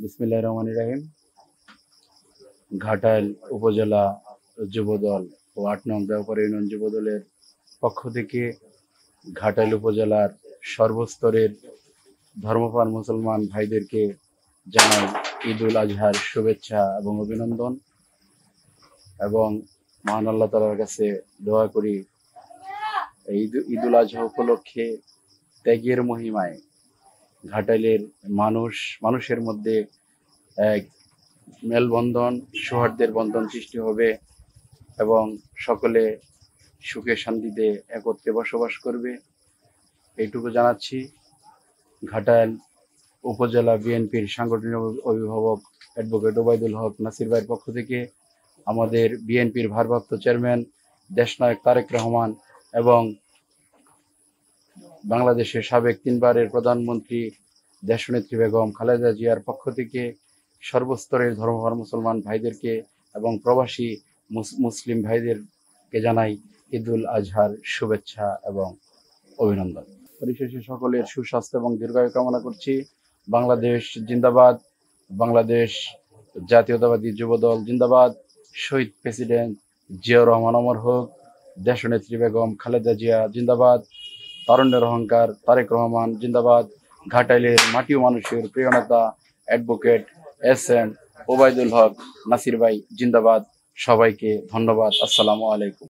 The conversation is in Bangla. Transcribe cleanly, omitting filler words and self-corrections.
বিসমিল্লাহির রহমানির রহিম। ঘাটাইল উপজেলা যুবদল ও ৮ নং দেওপাড়া ইউনিয়ন যুবদলের পক্ষ থেকে ঘাটাইল উপজেলার সর্বস্তরের ধর্মপ্রাণ মুসলমান ভাইদেরকে জানাই ঈদ উল আজহার শুভেচ্ছা এবং অভিনন্দন, এবং মহান আল্লাহ তাআলার কাছে দোয়া করি এই ঈদ উল আজহা উপলক্ষে ত্যাগের মহিমায় ঘাটাইলের মানুষের মধ্যে এক মেলবন্ধন, সৌহার্দ্যের বন্ধন সৃষ্টি হবে এবং সকলে সুখে শান্তিতে একত্রে বসবাস করবে, এইটুকু জানাচ্ছি। ঘাটাইল উপজেলা বিএনপির সাংগঠনিক অভিভাবক অ্যাডভোকেট ওবায়দুল হক নাসির ভাইয়ের পক্ষ থেকে আমাদের বিএনপির ভারপ্রাপ্ত চেয়ারম্যান দেশনায়ক তারেক রহমান এবং বাংলাদেশের সাবেক 3 বারের প্রধানমন্ত্রী দেশনেত্রী বেগম খালেদা জিয়ার পক্ষ থেকে সর্বস্তরের ধর্মপ্রাণ মুসলমান ভাইদেরকে এবং প্রবাসী মুসলিম ভাইদেরকে জানাই ঈদ উল আজহার শুভেচ্ছা এবং অভিনন্দন। পরিশেষে সকলের সুস্বাস্থ্য এবং দীর্ঘায়ু কামনা করছি। বাংলাদেশ জিন্দাবাদ, বাংলাদেশ জাতীয়তাবাদী যুবদল জিন্দাবাদ, শহীদ প্রেসিডেন্ট জিয়াউর রহমান অমর হোক, দেশনেত্রী বেগম খালেদা জিয়া জিন্দাবাদ, তারুণ্যের অহংকার তারেক রহমান জিন্দাবাদ, ঘাটাইলের মাটি ও মানুষের প্রিয় নেতা অ্যাডভোকেট এস.এম. ওবায়দুল হক নাসির ভাই জিন্দাবাদ। সবাইকে ধন্যবাদ। আসসালামু আলাইকুম।